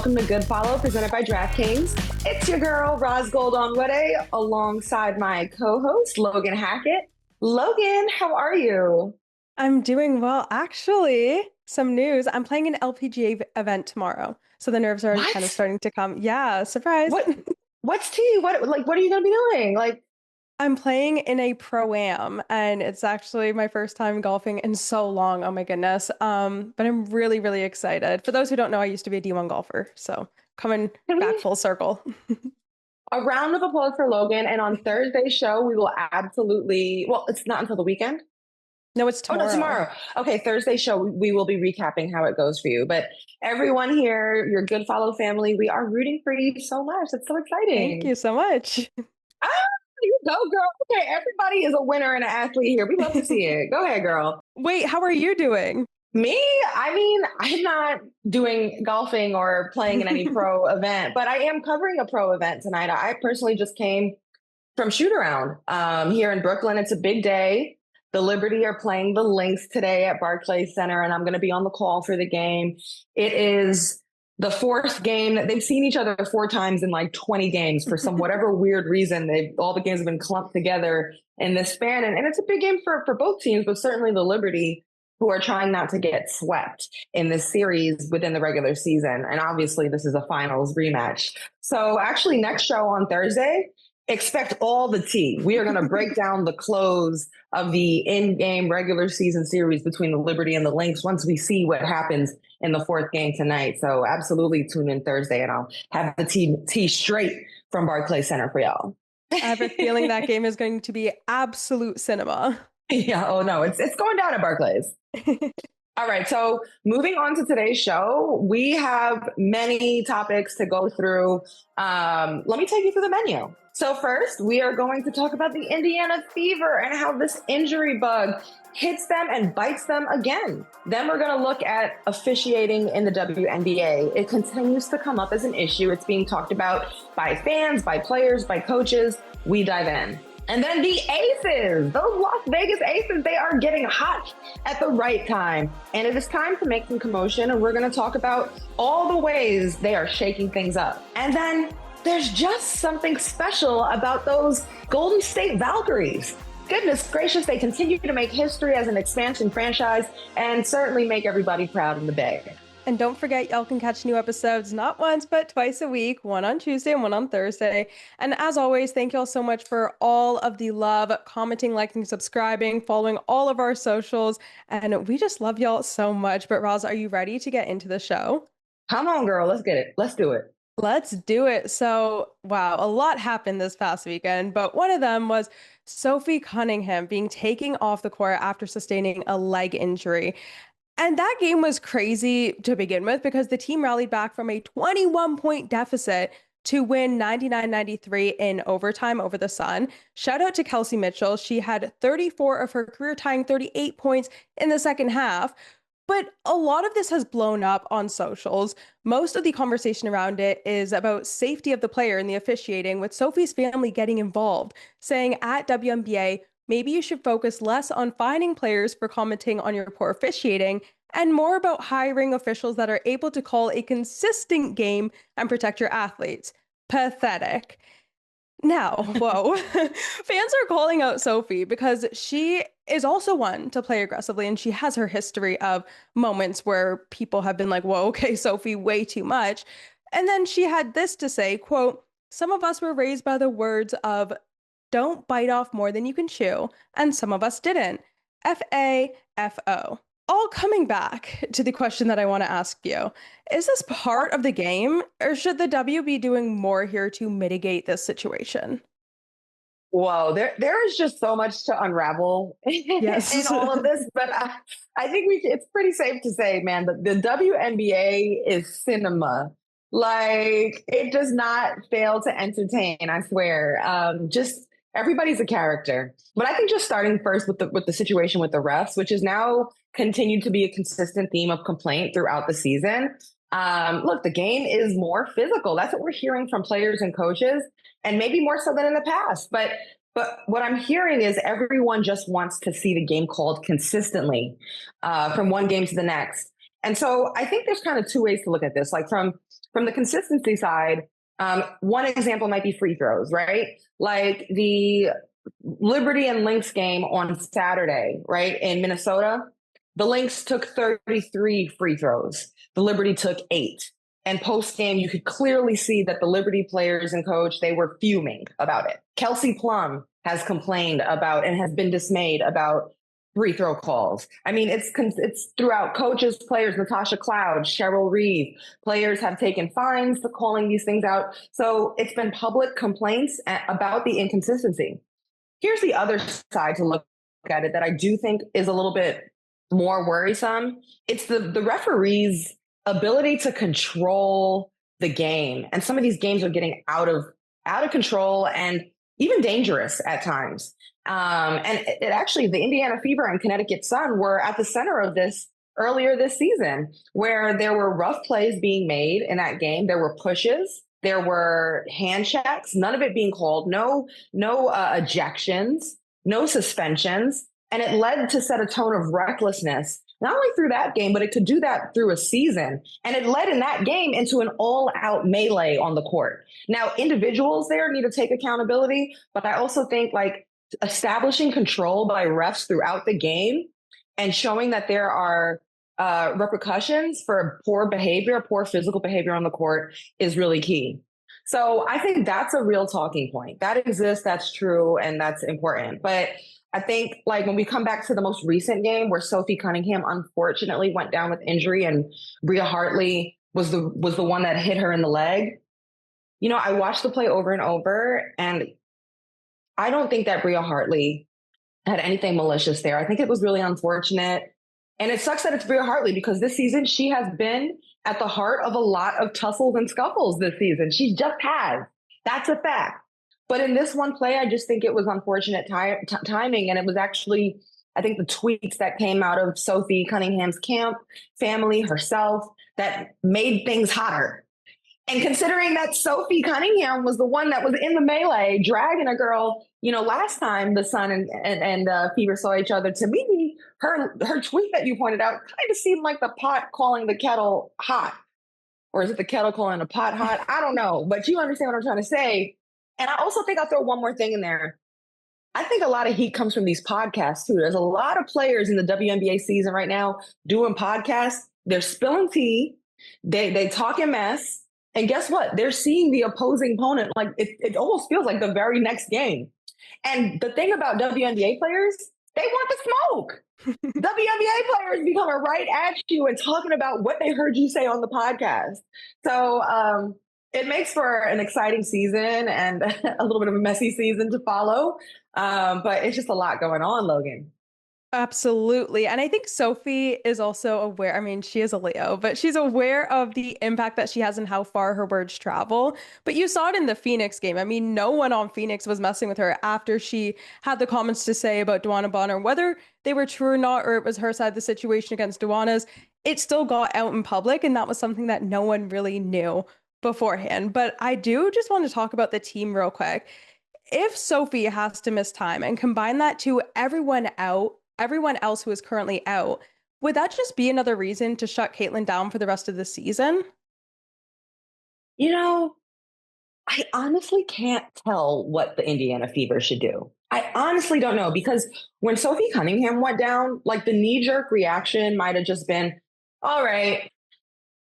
welcome to Good Follow, presented by DraftKings. It's your girl, Ros Logan, alongside my co-host, Logan Hackett. Logan, how are you? I'm doing well. Actually, some news. I'm playing an LPGA event tomorrow. So the nerves are already kind of What? starting to come. Yeah, surprise. What? What's tea? What are you gonna be doing? I'm playing in a pro-am and it's actually my first time golfing in so long. Oh my goodness. But I'm really, really excited. For those who don't know, I used to be a D1 golfer. So coming can back we full circle. a round of applause for Logan? And on Thursday's show, we will absolutely. Well, it's not until the weekend. No, it's Oh no, tomorrow. tomorrow. Okay, Thursday show, we will be recapping how it goes for you. But everyone here, your Good Follow family, we are rooting for you so much. It's so Thank exciting. you so much. Ah, you go, girl. Okay, everybody is a winner and an athlete here. We love to see it. Go ahead, girl. Wait, how are you doing? Me, I mean, I'm not doing golfing or playing in any pro event, but I am covering a pro event tonight. I personally just came from shoot around here in Brooklyn. It's a big day. The Liberty are playing the Lynx today at Barclays Center, and I'm going to be on the call for the game. It is the fourth game that they've seen each other four times in like 20 games for some whatever weird reason. All the games have been clumped together in this span, and it's a big game for both teams, but certainly the Liberty, who are trying not to get swept in this series within the regular season. And obviously, this is a finals rematch. So actually, next show on Thursday, expect all the tea. We are going to break down the close of the in-game regular season series between the Liberty and the Lynx once we see what happens in the fourth game tonight. So absolutely tune in Thursday, and I'll have the tea straight from Barclays Center for y'all. I have a feeling that game is going to be absolute cinema. Yeah. Oh no, it's going down at Barclays. All right. So moving on to today's show, we have many topics to go through. Let me take you through the menu. So first, we are going to talk about the Indiana Fever and how this injury bug hits them and bites them again. Then we're going to look at officiating in the WNBA. It continues to come up as an issue. It's being talked about by fans, by players, by coaches. We dive in. And then the Aces, those Las Vegas Aces, they are getting hot at the right time. And it is time to make some commotion. And we're going to talk about all the ways they are shaking things up. And then there's just something special about those Golden State Valkyries. Goodness gracious, they continue to make history as an expansion franchise and certainly make everybody proud in the Bay. And don't forget, y'all can catch new episodes not once, but twice a week, one on Tuesday and one on Thursday. And as always, thank y'all so much for all of the love, commenting, liking, subscribing, following all of our socials. And we just love y'all so much. But Roz, are you ready to get into the show? Come on, girl. Let's get it. Let's do it. Let's do it. So, wow, a lot happened this past weekend, but one of them was Sophie Cunningham being taken off the court after sustaining a leg injury. And that game was crazy to begin with because the team rallied back from a 21-point deficit to win 99-93 in overtime over the Sun. Shout out to Kelsey Mitchell. She had 34 of her career-tying 38 points in the second half. But a lot of this has blown up on socials. Most of the conversation around it is about safety of the player and the officiating, with Sophie's family getting involved, saying at WNBA, maybe you should focus less on fining players for commenting on your poor officiating and more about hiring officials that are able to call a consistent game and protect your athletes. Pathetic. Now, whoa, fans are calling out Sophie because she is also one to play aggressively, and she has her history of moments where people have been like, whoa, okay, Sophie, way too much. And then she had this to say, quote, some of us were raised by the words of don't bite off more than you can chew, and some of us didn't. FAFO. All coming back to the question that I want to ask you. Is this part of the game, or should the W be doing more here to mitigate this situation? Whoa, there is just so much to unravel Yes. in all of this, but I think it's pretty safe to say, man, that the WNBA is cinema. Like, it does not fail to entertain, I swear. Just everybody's a character. But I think just starting first with the situation with the refs, which is now continued to be a consistent theme of complaint throughout the season. Look, the game is more physical. That's what we're hearing from players and coaches, and maybe more so than in the past. But what I'm hearing is everyone just wants to see the game called consistently from one game to the next. And so I think there's kind of two ways to look at this. Like from from the consistency side, one example might be free throws, right? Like the Liberty and Lynx game on Saturday, right, in Minnesota. The Lynx took 33 free throws. The Liberty took 8. And post game, you could clearly see that the Liberty players and coach, they were fuming about it. Kelsey Plum has complained about and has been dismayed about free throw calls. I mean, it's throughout. Coaches, players, Natasha Cloud, Cheryl Reeve, players have taken fines for calling these things out. So it's been public complaints about the inconsistency. Here's the other side to look at it that I do think is a little bit more worrisome. It's the referees' ability to control the game. And some of these games are getting out of control and even dangerous at times. And it actually, the Indiana Fever and Connecticut Sun were at the center of this earlier this season, where there were rough plays being made in that game. There were pushes. There were hand checks, none of it being called, no ejections, no suspensions. And it led to set a tone of recklessness, not only through that game, but it could do that through a season. And it led in that game into an all-out melee on the court. Now, individuals there need to take accountability, but I also think like establishing control by refs throughout the game and showing that there are repercussions for poor behavior, poor physical behavior on the court is really key. So I think that's a real talking point. That exists, that's true, and that's important. But I think like when we come back to the most recent game where Sophie Cunningham unfortunately went down with injury and Bria Hartley was the one that hit her in the leg. You know, I watched the play over and over, and I don't think that Bria Hartley had anything malicious there. I think it was really unfortunate. And it sucks that it's Bria Hartley because this season she has been at the heart of a lot of tussles and scuffles this season. She just has. That's a fact. But in this one play, I just think it was unfortunate timing. And it was actually, I think, the tweets that came out of Sophie Cunningham's camp, family, herself, that made things hotter. And considering that Sophie Cunningham was the one that was in the melee, dragging a girl, you know, last time the Sun and Fever saw each other, to me, her tweet that you pointed out kind of seemed like the pot calling the kettle hot. Or is it the kettle calling the pot hot? I don't know. But you understand what I'm trying to say. And I also think I'll throw one more thing in there. I think a lot of heat comes from these podcasts, too. There's a lot of players in the WNBA season right now doing podcasts. They're spilling tea. They talk a mess. And guess what? They're seeing the opposing opponent. Like it almost feels like the very next game. And the thing about WNBA players, they want the smoke. WNBA players be coming right at you and talking about what they heard you say on the podcast. So it makes for an exciting season and a little bit of a messy season to follow. But it's just a lot going on, Logan. Absolutely. And I think Sophie is also aware. I mean, she is a Leo, but she's aware of the impact that she has and how far her words travel. But you saw it in the Phoenix game. I mean, no one on Phoenix was messing with her after she had the comments to say about Duana Bonner, whether they were true or not, or it was her side of the situation against Duana's. It still got out in public, and that was something that no one really knew beforehand. But I do just want to talk about the team real quick. If Sophie has to miss time and combine that to everyone else who is currently out, would that just be another reason to shut Caitlin down for the rest of the season? You know, I honestly can't tell what the Indiana Fever should do. I honestly don't know, because when Sophie Cunningham went down, like the knee-jerk reaction might have just been, all right,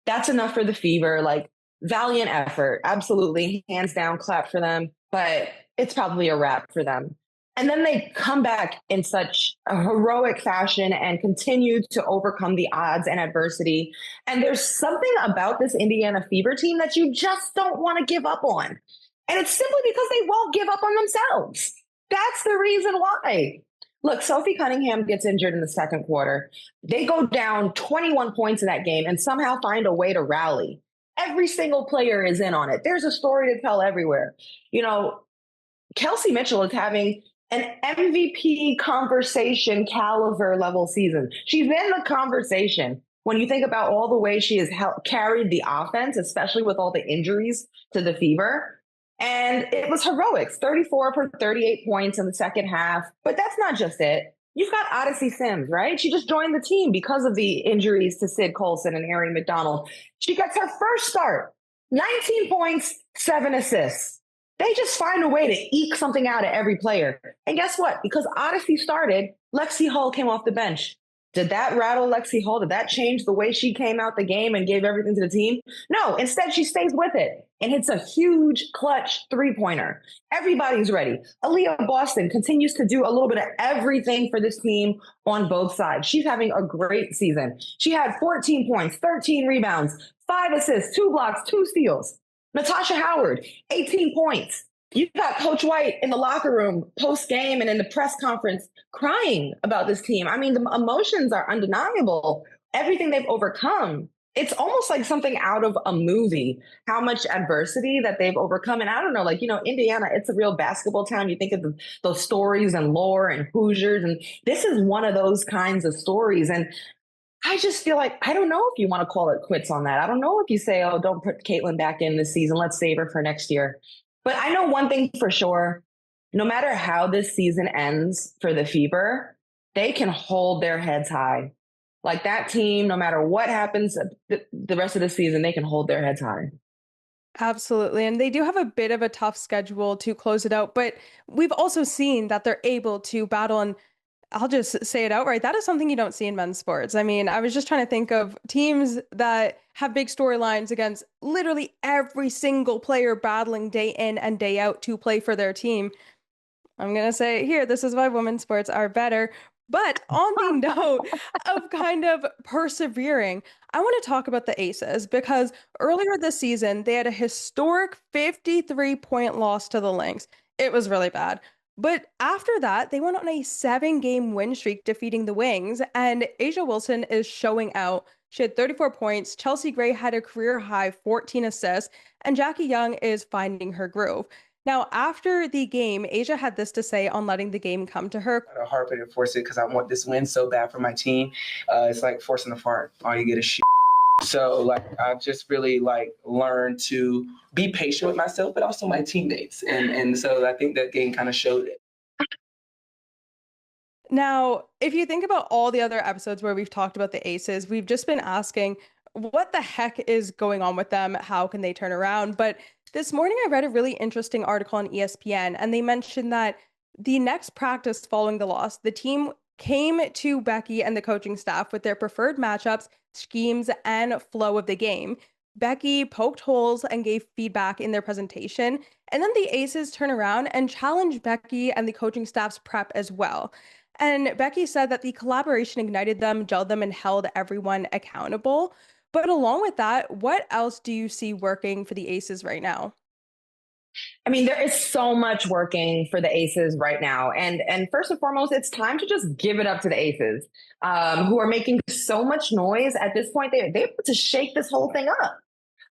that's enough for the Fever. Like, valiant effort. Absolutely. Hands down, clap for them. But it's probably a wrap for them. And then they come back in such a heroic fashion and continue to overcome the odds and adversity. And there's something about this Indiana Fever team that you just don't want to give up on. And it's simply because they won't give up on themselves. That's the reason why. Look, Sophie Cunningham gets injured in the second quarter. They go down 21 points in that game and somehow find a way to rally. Every single player is in on it. There's a story to tell everywhere. You know, Kelsey Mitchell is having an MVP conversation caliber level season. She's in the conversation when you think about all the ways she has carried the offense, especially with all the injuries to the Fever. And it was heroics, 34 for 38 points in the second half. But that's not just it. You've got Odyssey Sims, right? She just joined the team because of the injuries to Sid Colson and Harry McDonald. She gets her first start 19 points, 7 assists. They just find a way to eke something out of every player. And guess what? Because Odyssey started, Lexi Hull came off the bench. Did that rattle Lexi Hull? Did that change the way she came out the game and gave everything to the team? No, instead she stays with it and hits a huge clutch three-pointer. Everybody's ready. Aaliyah Boston continues to do a little bit of everything for this team on both sides. She's having a great season. She had 14 points, 13 rebounds, 5 assists, 2 blocks, 2 steals. Natasha Howard, 18 points. You got Coach White in the locker room post-game and in the press conference crying about this team. I mean, the emotions are undeniable. Everything they've overcome. It's almost like something out of a movie, how much adversity that they've overcome. And I don't know, like, Indiana, it's a real basketball town. You think of those stories and lore and Hoosiers, and this is one of those kinds of stories. And I just feel like, I don't know if you want to call it quits on that. I don't know if you say, oh, don't put Caitlin back in this season. Let's save her for next year. But I know one thing for sure, no matter how this season ends for the Fever, they can hold their heads high. Like that team, no matter what happens the rest of the season, they can hold their heads high. Absolutely. And they do have a bit of a tough schedule to close it out, but we've also seen that they're able to battle. And I'll just say it outright. That is something you don't see in men's sports. I mean, I was just trying to think of teams that have big storylines against literally every single player battling day in and day out to play for their team. I'm going to say here, this is why women's sports are better. But on the note of kind of persevering, I want to talk about the Aces because earlier this season, they had a historic 53-point loss to the Lynx. It was really bad. But after that, they went on a 7-game win streak defeating the Wings, and Asia Wilson is showing out. She had 34 points. Chelsea Gray had a career high 14 assists, and Jackie Young is finding her groove. Now, after the game, Asia had this to say on letting the game come to her. I harp it and force it because I want this win so bad for my team. It's like forcing a fart. All you get is shit. So I've just really learned to be patient with myself, but also my teammates. And so I think that game kind of showed it. Now, if you think about all the other episodes where we've talked about the Aces, we've just been asking what the heck is going on with them? How can they turn around? But this morning I read a really interesting article on ESPN, and they mentioned that the next practice following the loss, the team came to Becky and the coaching staff with their preferred matchups, schemes, and flow of the game. Becky poked holes and gave feedback in their presentation, and then the Aces turn around and challenge Becky and the coaching staff's prep as well. And Becky said that the collaboration ignited them, gelled them, and held everyone accountable. But along with that, what else do you see working for the Aces right now? I mean, there is so much working for the Aces right now. And first and foremost, it's time to just give it up to the Aces, who are making so much noise at this point. They're able to shake this whole thing up.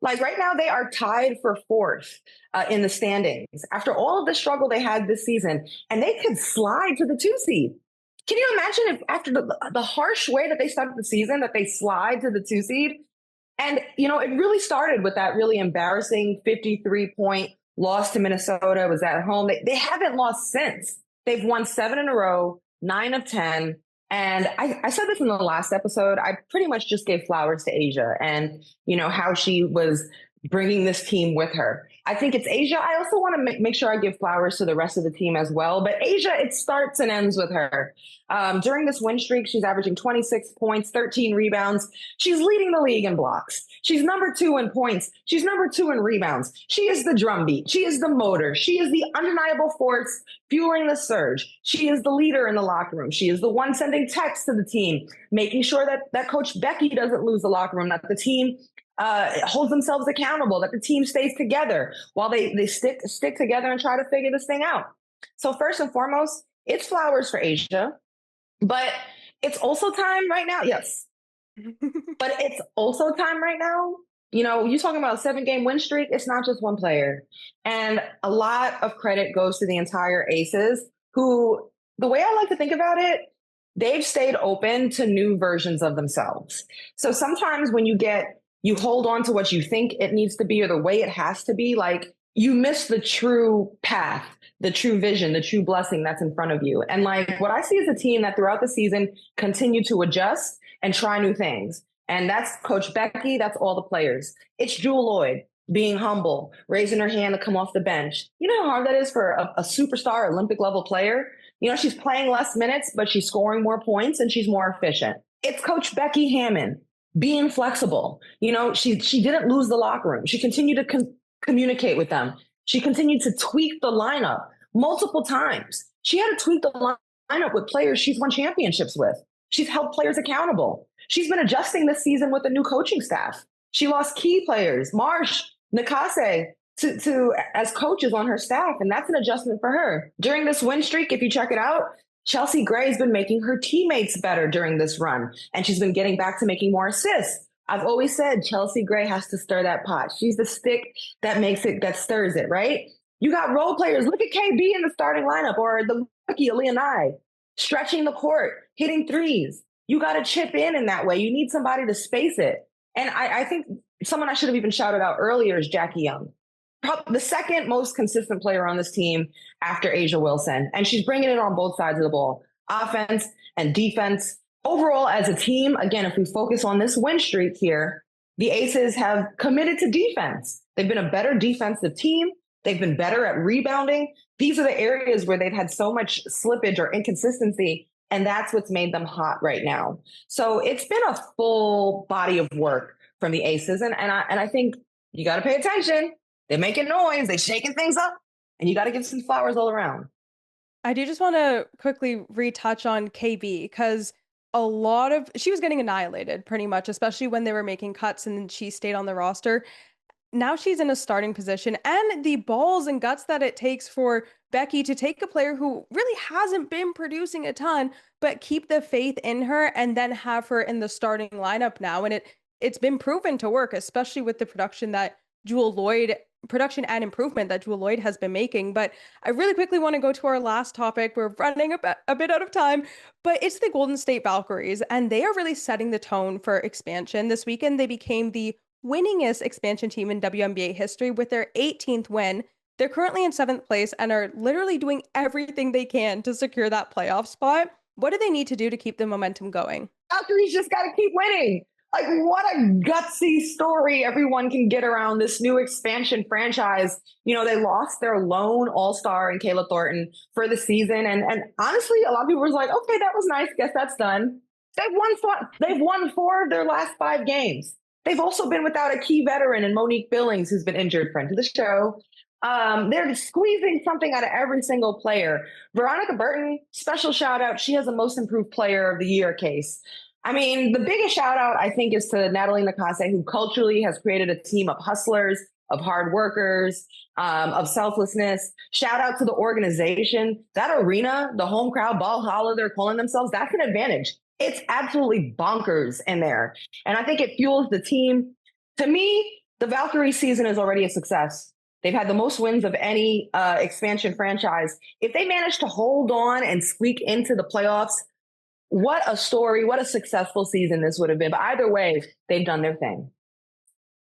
Like right now, they are tied for fourth in the standings after all of the struggle they had this season, and they could slide to the 2 seed. Can you imagine if after the harsh way that they started the season, that they slide to the 2 seed? And, it really started with that really embarrassing 53-point loss to Minnesota. It was at home. They haven't lost since. They've won 7 in a row, 9 of 10. And I said this in the last episode. I pretty much just gave flowers to Asia and, how she was bringing this team with her. I think it's Asia. I also want to make sure I give flowers to the rest of the team as well. But Asia, it starts and ends with her. During this win streak, she's averaging 26 points, 13 rebounds. She's leading the league in blocks. She's number 2 in points. She's number 2 in rebounds. She is the drumbeat. She is the motor. She is the undeniable force fueling the surge. She is the leader in the locker room. She is the one sending texts to the team, making sure that Coach Becky doesn't lose the locker room, that the team holds themselves accountable, that the team stays together while they stick together and try to figure this thing out. So first and foremost, it's flowers for Asia, but it's also time right now. Yes. But it's also time right now. You're talking about a 7-game win streak. It's not just one player. And a lot of credit goes to the entire Aces, who, the way I like to think about it, they've stayed open to new versions of themselves. So sometimes when you hold on to what you think it needs to be or the way it has to be, you miss the true path, the true vision, the true blessing that's in front of you. And what I see is a team that throughout the season continue to adjust and try new things. And that's Coach Becky. That's all the players. It's Jewel Lloyd. being humble, raising her hand to come off the bench. You know how hard that is for a superstar Olympic level player? You know, she's playing less minutes, but she's scoring more points and she's more efficient. It's Coach Becky Hammon being flexible. You know, she didn't lose the locker room. She continued to communicate with them. She continued to tweak the lineup multiple times. She had to tweak the lineup with players she's won championships with. She's held players accountable. She's been adjusting this season with a new coaching staff. She lost key players, Marsh, Nakase, to as coaches on her staff, and that's an adjustment for her. During this win streak, if you check it out, Chelsea Gray has been making her teammates better during this run, and she's been getting back to making more assists. I've always said Chelsea Gray has to stir that pot. She's the stick that stirs it, right? You got role players. Look at KB in the starting lineup, or the rookie Leonide, stretching the court, hitting threes. You got to chip in that way. You need somebody to space it. And I think someone I should have even shouted out earlier is Jackie Young. Probably the second most consistent player on this team after Asia Wilson. And she's bringing it on both sides of the ball, offense and defense. Overall, as a team, again, if we focus on this win streak here, the Aces have committed to defense. They've been a better defensive team. They've been better at rebounding. These are the areas where they've had so much slippage or inconsistency, and that's what's made them hot right now. So it's been a full body of work from the Aces, and I think you got to pay attention. They're making noise. They're shaking things up, and you got to give some flowers all around. I do just want to quickly retouch on KB because she was getting annihilated pretty much, especially when they were making cuts and she stayed on the roster. Now she's in a starting position, and the balls and guts that it takes for Becky to take a player who really hasn't been producing a ton, but keep the faith in her and then have her in the starting lineup now. And it's been proven to work, especially with the production and improvement that Jewell Loyd has been making. But I really quickly want to go to our last topic. We're running a bit out of time, but it's the Golden State Valkyries, and they are really setting the tone for expansion. This weekend, they became the winningest expansion team in WNBA history with their 18th win. They're currently in 7th place and are literally doing everything they can to secure that playoff spot. What do they need to do to keep the momentum going? Valkyries just got to keep winning. Like, what a gutsy story everyone can get around this new expansion franchise. You know, they lost their lone all-star in Kayla Thornton for the season. And honestly, a lot of people were like, okay, that was nice. Guess that's done. They've won 4 of their last 5 games. They've also been without a key veteran in Monique Billings, who's been injured, friend to the show. They're squeezing something out of every single player. Veronica Burton, special shout out. She has the most improved player of the year case. I mean, the biggest shout out, I think, is to Natalie Nakase, who culturally has created a team of hustlers, of hard workers, of selflessness. Shout out to the organization. That arena, the home crowd, Valhalla, they're calling themselves, that's an advantage. It's absolutely bonkers in there. And I think it fuels the team. To me, the Valkyrie season is already a success. They've had the most wins of any expansion franchise. If they manage to hold on and squeak into the playoffs, what a story, what a successful season this would have been. But either way, they've done their thing.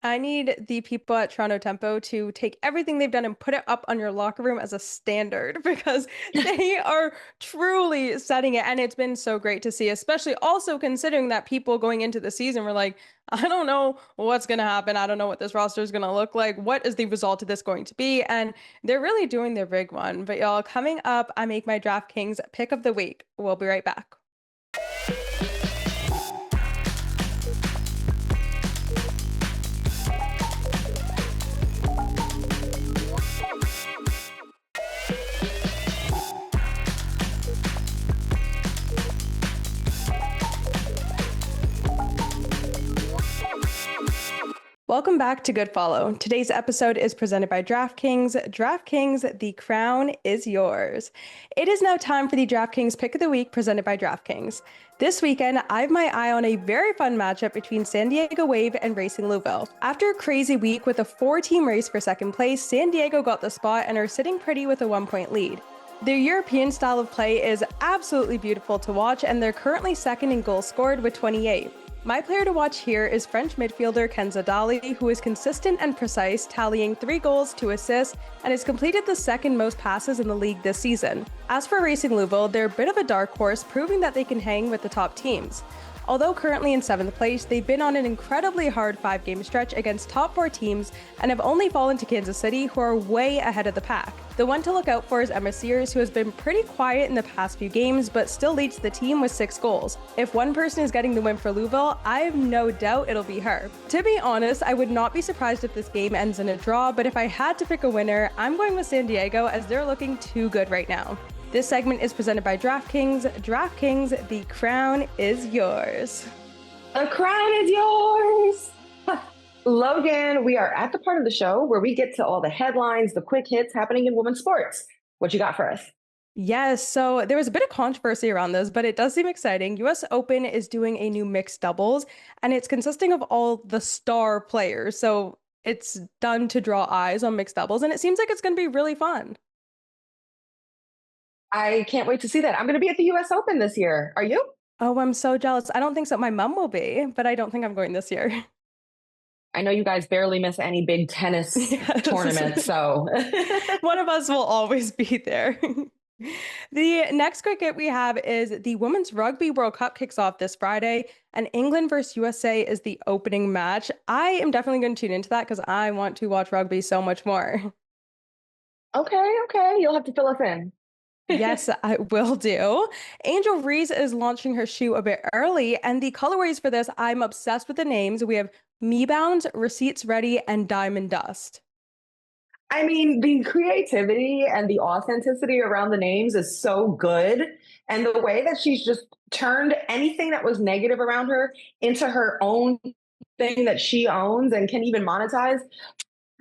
I need the people at Toronto Tempo to take everything they've done and put it up on your locker room as a standard, because they are truly setting it. And it's been so great to see, especially also considering that people going into the season were like, I don't know what's going to happen. I don't know what this roster is going to look like. What is the result of this going to be? And they're really doing their big one. But y'all, coming up, I make my DraftKings pick of the week. We'll be right back. Welcome back to Good Follow. Today's episode is presented by DraftKings. DraftKings, the crown is yours. It is now time for the DraftKings Pick of the Week presented by DraftKings. This weekend, I have my eye on a very fun matchup between San Diego Wave and Racing Louisville. After a crazy week with a 4-team race for second place, San Diego got the spot and are sitting pretty with a 1-point lead. Their European style of play is absolutely beautiful to watch, and they're currently second in goals scored with 28. My player to watch here is French midfielder Kenza Dali, who is consistent and precise, tallying 3 goals, 2 assists, and has completed the second most passes in the league this season. As for Racing Louisville, they're a bit of a dark horse, proving that they can hang with the top teams. Although currently in 7th place, they've been on an incredibly hard 5-game stretch against top 4 teams and have only fallen to Kansas City, who are way ahead of the pack. The one to look out for is Emma Sears, who has been pretty quiet in the past few games, but still leads the team with 6 goals. If one person is getting the win for Louisville, I have no doubt it'll be her. To be honest, I would not be surprised if this game ends in a draw, but if I had to pick a winner, I'm going with San Diego as they're looking too good right now. This segment is presented by DraftKings. DraftKings, the crown is yours. The crown is yours. Logan, we are at the part of the show where we get to all the headlines, the quick hits happening in women's sports. What you got for us? Yes, so there was a bit of controversy around this, but it does seem exciting. US Open is doing a new mixed doubles, and it's consisting of all the star players. So it's done to draw eyes on mixed doubles, and it seems like it's going to be really fun. I can't wait to see that. I'm going to be at the US Open this year. Are you? Oh, I'm so jealous. I don't think so. My mom will be, but I don't think I'm going this year. I know you guys barely miss any big tennis tournaments, so one of us will always be there. The next quick hit we have is the Women's Rugby World Cup kicks off this Friday, and England versus USA is the opening match. I am definitely going to tune into that because I want to watch rugby so much more. Okay. You'll have to fill us in. Yes, I will do. Angel Reese is launching her shoe a bit early, and the colorways for this, I'm obsessed with the names. We have Me Bound, Receipts Ready, and Diamond Dust. I mean, the creativity and the authenticity around the names is so good. And the way that she's just turned anything that was negative around her into her own thing that she owns and can even monetize.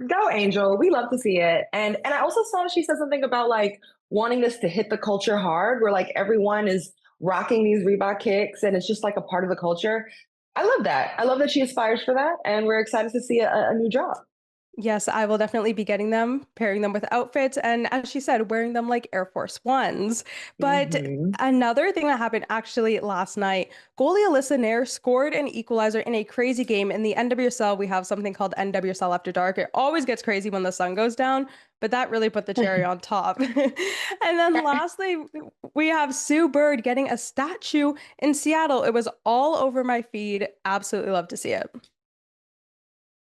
Go, Angel. We love to see it. And I also saw she said something about like wanting this to hit the culture hard, where like everyone is rocking these Reebok kicks and it's just like a part of the culture. I love that. I love that she aspires for that. And we're excited to see a new drop. Yes, I will definitely be getting them, pairing them with outfits, and as she said, wearing them like Air Force Ones. But another thing that happened actually last night, goalie Alyssa Nair scored an equalizer in a crazy game. In the NWSL, we have something called NWSL After Dark. It always gets crazy when the sun goes down, but that really put the cherry on top. And then lastly, we have Sue Bird getting a statue in Seattle. It was all over my feed. Absolutely love to see it.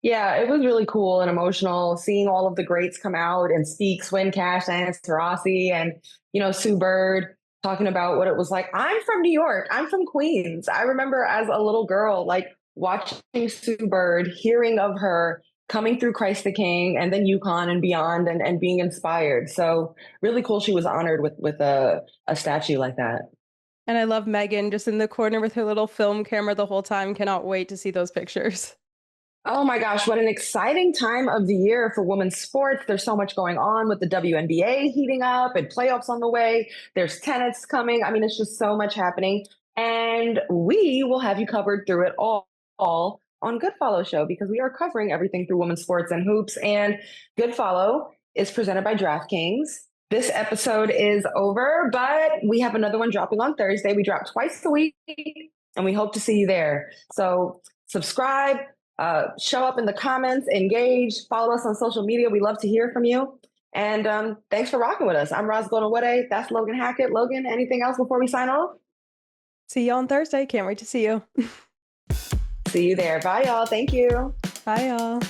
Yeah, it was really cool and emotional seeing all of the greats come out and speak. Swin Cash, Diana Taurasi, and Sue Bird talking about what it was like. I'm from New York. I'm from Queens. I remember as a little girl, like watching Sue Bird, hearing of her coming through Christ the King and then UConn and beyond, and being inspired. So really cool. She was honored with a statue like that. And I love Megan just in the corner with her little film camera the whole time. Cannot wait to see those pictures. Oh my gosh, what an exciting time of the year for women's sports. There's so much going on with the WNBA heating up and playoffs on the way. There's tennis coming. I mean, it's just so much happening. And we will have you covered through it all on Good Follow Show, because we are covering everything through women's sports and hoops. And Good Follow is presented by DraftKings. This episode is over, but we have another one dropping on Thursday. We drop twice a week, and we hope to see you there. So subscribe. Show up in the comments, engage, follow us on social media. We love to hear from you. And thanks for rocking with us. I'm Ros Logan. That's Logan Hackett. Logan, anything else before we sign off? See you on Thursday. Can't wait to see you. See you there. Bye, y'all. Thank you. Bye, y'all.